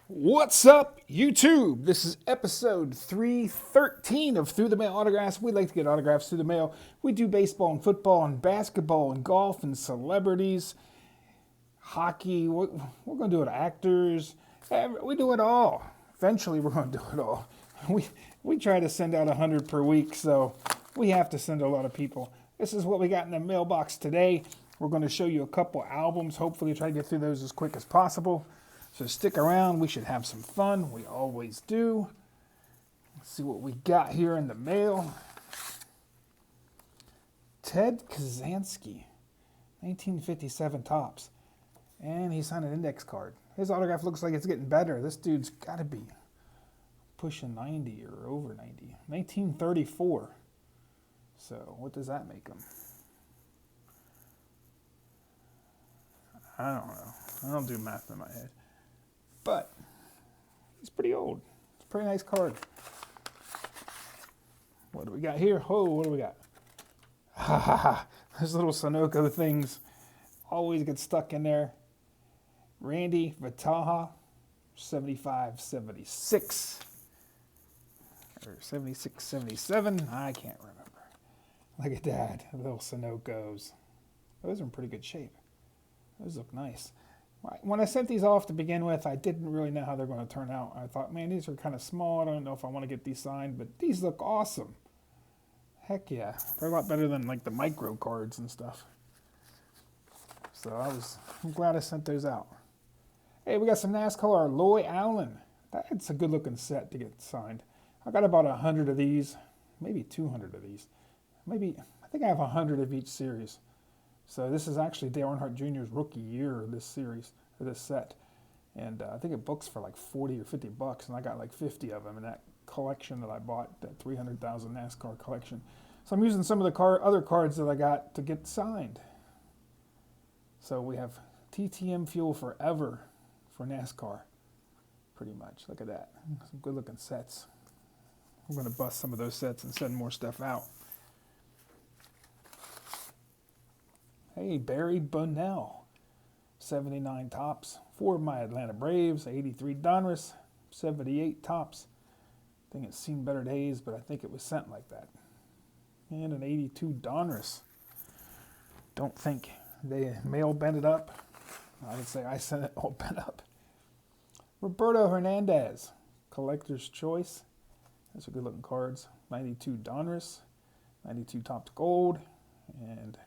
What's up, YouTube? This is episode 313 of Through the Mail Autographs. We like to get autographs through the mail. We do baseball and football and basketball and golf and celebrities, hockey. We're going to do it, actors. We do it all. Eventually, we're going to do it all. We try to send out 100 per week, so we have to send a lot of people. This is what we got in the mailbox today. We're going to show you a couple albums. Hopefully, try to get through those as quick as possible. So stick around. We should have some fun. We always do. Let's see what we got here in the mail. Ted Kaczynski, 1957 tops. And he signed an index card. His autograph looks like it's getting better. This dude's got to be pushing 90 or over 90. 1934. So what does that make him? I don't know. I don't do math in my head. But he's pretty old. It's a pretty nice card. What do we got here? Oh, what do we got? Ha ha ha. Those little Sunoco things always get stuck in there. Randy Vataha, 75-76. Or 76-77. I can't remember. Look at that. Little Sunocos. Those are in pretty good shape. Those look nice. When I sent these off to begin with, I didn't really know how they're going to turn out. I thought, man, these are kind of small. I don't know if I want to get these signed, but these look awesome. Heck yeah. They're a lot better than like the micro cards and stuff. So I'm glad I sent those out. Hey, we got some NASCAR Loy Allen. That's a good looking set to get signed. I got about 100 of these, maybe 200 of these. I think I have 100 of each series. So this is actually Dale Earnhardt Jr.'s rookie year of this series, or this set. And I think it books for like 40 or 50 bucks, and I got like 50 of them in that collection that I bought, that 300,000 NASCAR collection. So I'm using some of the other cards that I got to get signed. So we have TTM Fuel Forever for NASCAR, pretty much. Look at that. Some good looking sets. I'm going to bust some of those sets and send more stuff out. Hey, Barry Bunnell, 79 tops. For my Atlanta Braves, 83 Donruss, 78 tops. I think it's seen better days, but I think it was sent like that. And an 82 Donruss. Don't think they mail bent it up. I would say I sent it all bent up. Roberto Hernandez, Collector's Choice. Those are good looking cards. 92 Donruss, 92 topped gold, and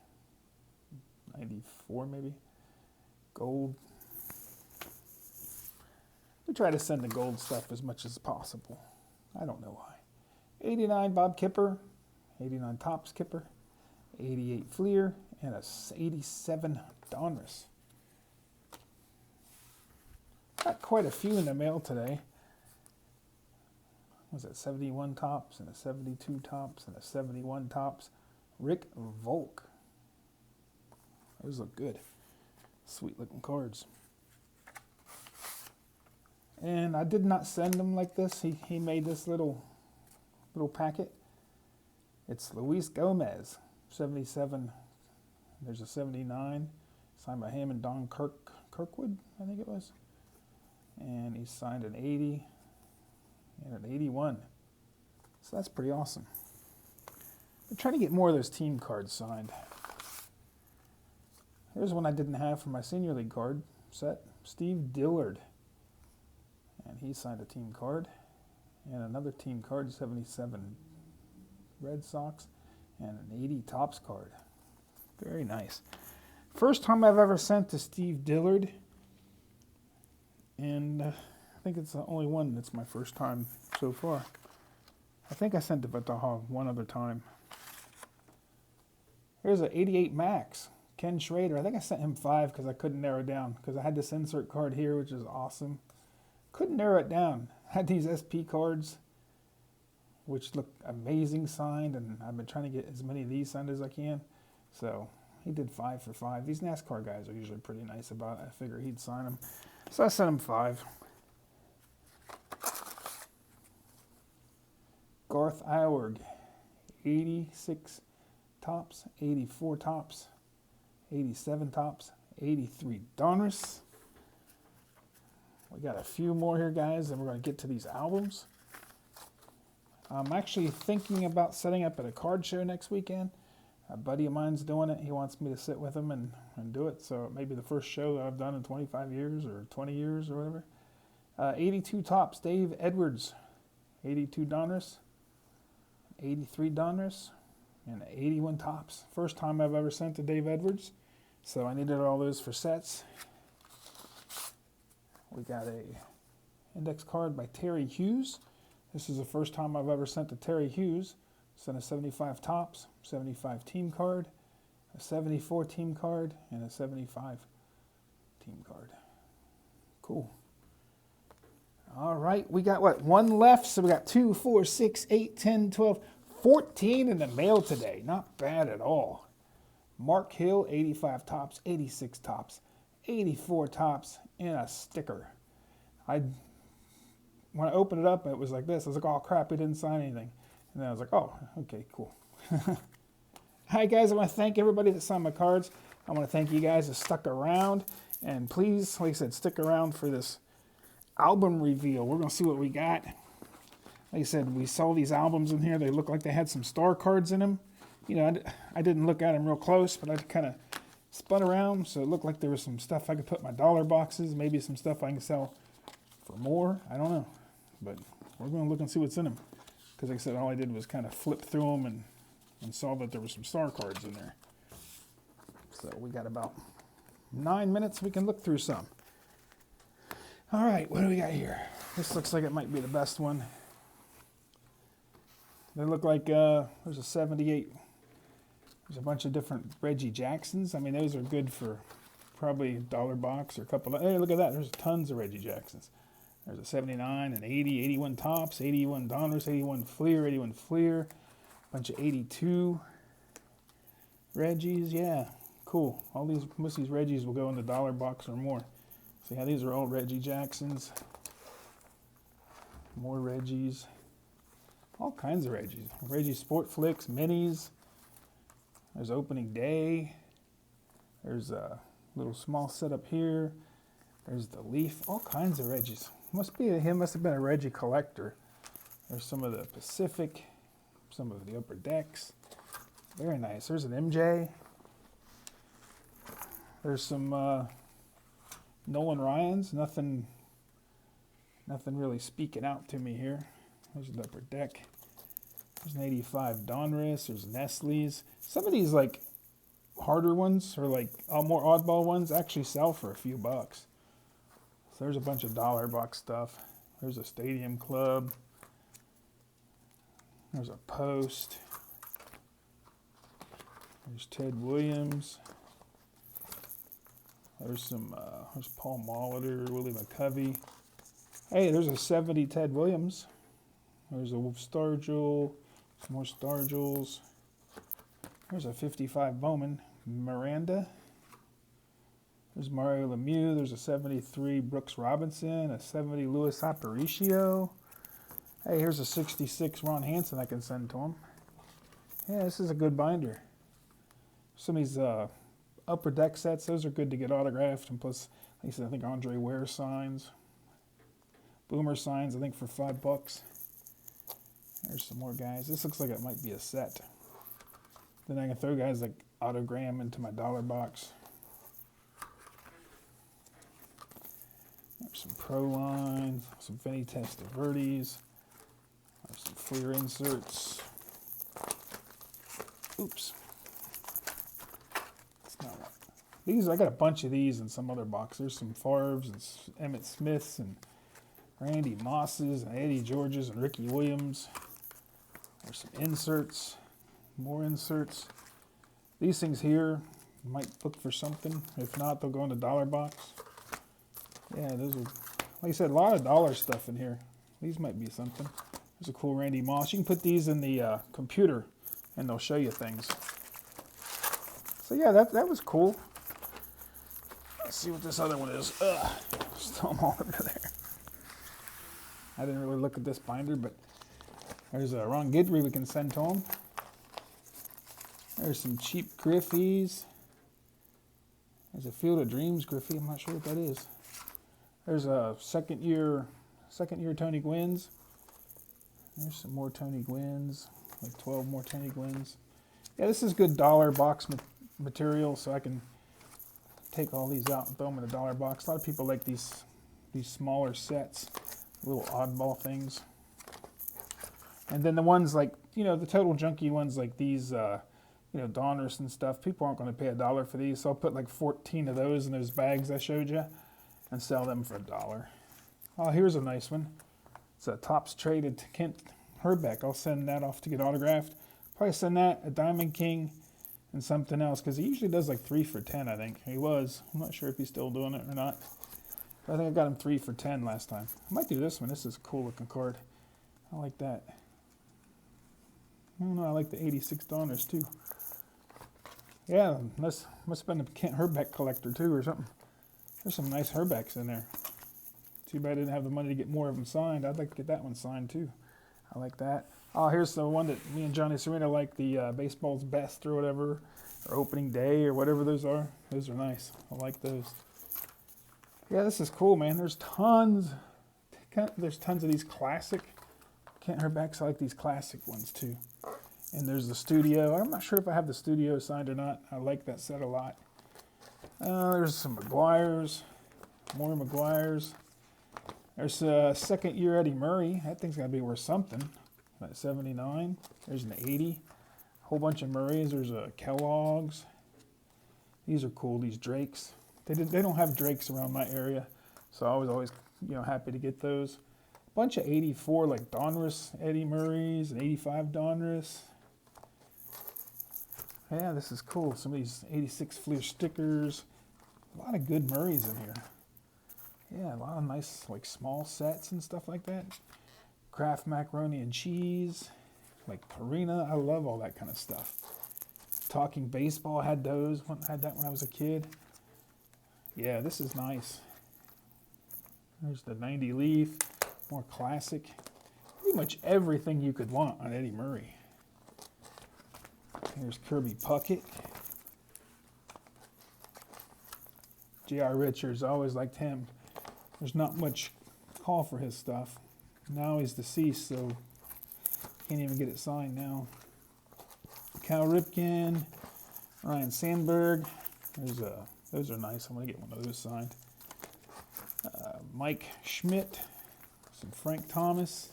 94 maybe. Gold. We try to send the gold stuff as much as possible. I don't know why. 89 Bob Kipper, 89 Topps Kipper, 88 Fleer, and a 87 Donruss. Got quite a few in the mail today. Was it 71 Topps and a 72 Topps and a 71 Topps? Rick Volk. Those look good. Sweet looking cards. And I did not send them like this. He made this little packet. It's Luis Gomez, 77. There's a 79, signed by him and Don Kirkwood, I think it was. And he signed an 80 and an 81. So that's pretty awesome. I'm trying to get more of those team cards signed. Here's one I didn't have for my senior league card set. Steve Dillard. And he signed a team card. And another team card, 77 Red Sox. And an 80 Topps card. Very nice. First time I've ever sent to Steve Dillard. And I think it's the only one that's my first time so far. I think I sent to Vataha one other time. Here's an 88 Max. Ken Schrader. I think I sent him 5 because I couldn't narrow it down. Because I had this insert card here, which is awesome. Couldn't narrow it down. I had these SP cards, which look amazing signed. And I've been trying to get as many of these signed as I can. So he did 5 for 5. These NASCAR guys are usually pretty nice about it. I figured he'd sign them. So I sent him 5. Garth Iwerg, 86 Topps, 84 Topps, 87 Topps, 83 Donruss. We got a few more here, guys, and we're going to get to these albums. I'm actually thinking about setting up at a card show next weekend. A buddy of mine's doing it. He wants me to sit with him and do it. So it may be the first show that I've done in 25 years or 20 years or whatever. 82 Topps, Dave Edwards. 82 Donruss. 83 Donruss. And 81 Topps. First time I've ever sent to Dave Edwards. So I needed all those for sets. We got a index card by Terry Hughes. This is the first time I've ever sent to Terry Hughes. Sent a 75 Topps, 75 team card, a 74 team card, and a 75 team card. Cool. All right, we got what? One left. So we got 2, 4, 6, 8, 10, 12, 14 in the mail today. Not bad at all. Mark Hill, 85 Topps, 86 Topps, 84 Topps, and a sticker. When I opened it up, it was like this. I was like, oh crap, he didn't sign anything. And then I was like, oh, okay, cool. Hi guys, I want to thank everybody that signed my cards. I want to thank you guys that stuck around. And please, like I said, stick around for this album reveal. We're going to see what we got. Like I said, we saw these albums in here. They look like they had some star cards in them. You know, I didn't look at them real close, but I kind of spun around. So it looked like there was some stuff I could put in my dollar boxes. Maybe some stuff I can sell for more. I don't know. But we're going to look and see what's in them. Because like I said, all I did was kind of flip through them and saw that there were some star cards in there. So we got about 9 minutes. We can look through some. All right, what do we got here? This looks like it might be the best one. They look like there's a 78. There's a bunch of different Reggie Jacksons. I mean, those are good for probably a dollar box or a couple of... Hey, look at that. There's tons of Reggie Jacksons. There's a 79, an 80, 81 Topps, 81 Donruss, 81 Fleer, 81 Fleer, a bunch of 82 Reggies. Yeah, cool. Most of these Reggies will go in the dollar box or more. So yeah, these are all Reggie Jacksons. More Reggies. All kinds of Reggies. Reggie Sport Flicks, minis. There's opening day. There's a little small setup here. There's the Leaf. All kinds of Reggies. He must have been a Reggie collector. There's some of the Pacific, some of the Upper Decks. Very nice. There's an MJ. There's some Nolan Ryans. Nothing really speaking out to me here. There's the Upper Deck. There's an 85 Donruss. There's Nestle's. Some of these like harder ones or like more oddball ones actually sell for a few bucks. So there's a bunch of dollar box stuff. There's a Stadium Club. There's a Post. There's Ted Williams. There's some, there's Paul Molitor, Willie McCovey. Hey, there's a 70 Ted Williams. There's a Star Jewel, some more Star Jewels. There's a 55 Bowman, Miranda. There's Mario Lemieux. There's a 73 Brooks Robinson, a 70 Luis Aparicio. Hey, here's a 66 Ron Hansen I can send to him. Yeah, this is a good binder. Some of these Upper Deck sets, those are good to get autographed. And plus, like I said, I think Andre Ware signs. Boomer signs, I think for $5. There's some more guys. This looks like it might be a set. Then I can throw guys like Autogram into my dollar box. There's some Pro lines, some Vinny Testaverdes. There's some Fleer inserts. Oops. That's not right. These, I got a bunch of these in some other box. There's some Favres and Emmett Smiths and Randy Mosses and Eddie Georges and Ricky Williams. There's some inserts, more inserts. These things here might look for something. If not, they'll go in the dollar box. Yeah, those are, like I said, a lot of dollar stuff in here. These might be something. There's a cool Randy Moss. You can put these in the computer and they'll show you things. So yeah, that was cool. Let's see what this other one is. Still all over there. I didn't really look at this binder, but there's a Ron Guidry we can send to him. There's some cheap Griffies. There's a Field of Dreams Griffey. I'm not sure what that is. There's a second year Tony Gwynns. There's some more Tony Gwynns, like 12 more Tony Gwynns. Yeah, this is good dollar box material, so I can take all these out and throw them in a dollar box. A lot of people like these smaller sets, little oddball things. And then the ones like, you know, the total junky ones like these, you know, Donruss and stuff. People aren't going to pay $1 for these, so I'll put like 14 of those in those bags I showed you and sell them for $1. Oh, here's a nice one. It's a Topps traded Kent Hrbek. I'll send that off to get autographed. Probably send that, a Diamond King, and something else, because he usually does like 3 for $10, I think. He was. I'm not sure if he's still doing it or not. But I think I got him 3 for $10 last time. I might do this one. This is a cool looking card. I like that. I don't know, I like the 86 Donruss too. Yeah, must have been a Kent Hrbek collector too or something. There's some nice Hrbeks in there. Too bad I didn't have the money to get more of them signed. I'd like to get that one signed too. I like that. Oh, here's the one that me and Johnny Serena like, the Baseball's Best or whatever, or Opening Day or whatever those are. Those are nice. I like those. Yeah, this is cool, man. There's tons of these classic Kent Hrbeks. I like these classic ones too. And there's the Studio. I'm not sure if I have the Studio signed or not. I like that set a lot. There's some McGuire's, more McGuire's. There's a second year Eddie Murray. That thing's got to be worth something. That 79. There's an 80. A whole bunch of Murrays. There's a Kellogg's. These are cool. These Drakes. They don't have Drakes around my area, so I was always, you know, happy to get those. A bunch of 84 like Donruss Eddie Murrays and 85 Donruss. Yeah, this is cool. Some of these 86 Fleer stickers. A lot of good Murrays in here. Yeah, a lot of nice like small sets and stuff like that. Kraft macaroni and cheese, like Purina. I love all that kind of stuff. Talking Baseball, I had those. I had that when I was a kid. Yeah, this is nice. There's the 90 Leaf, more classic. Pretty much everything you could want on Eddie Murray. Here's Kirby Puckett. J.R. Richards, I always liked him. There's not much call for his stuff. Now he's deceased, so can't even get it signed now. Cal Ripken, Ryan Sandberg. Those are nice. I'm going to get one of those signed. Mike Schmidt, some Frank Thomas,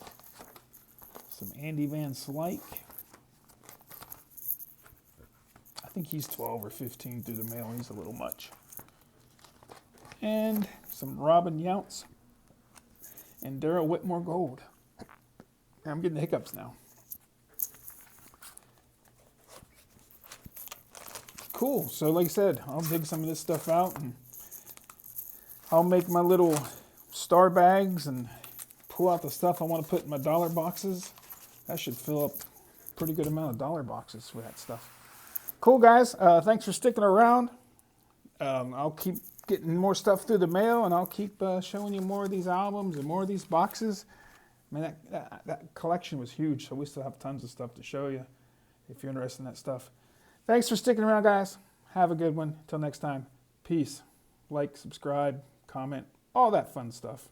some Andy Van Slyke. I think he's 12 or 15 through the mail. He's a little much. And some Robin Younts and Darrell Whitmore Gold. I'm getting the hiccups now. Cool. So like I said, I'll dig some of this stuff out and I'll make my little star bags and pull out the stuff I want to put in my dollar boxes. That should fill up a pretty good amount of dollar boxes with that stuff. Cool, guys. Thanks for sticking around. I'll keep getting more stuff through the mail, and I'll keep showing you more of these albums and more of these boxes. I mean, that collection was huge, so we still have tons of stuff to show you if you're interested in that stuff. Thanks for sticking around, guys. Have a good one. Till next time. Peace. Like, subscribe, comment, all that fun stuff.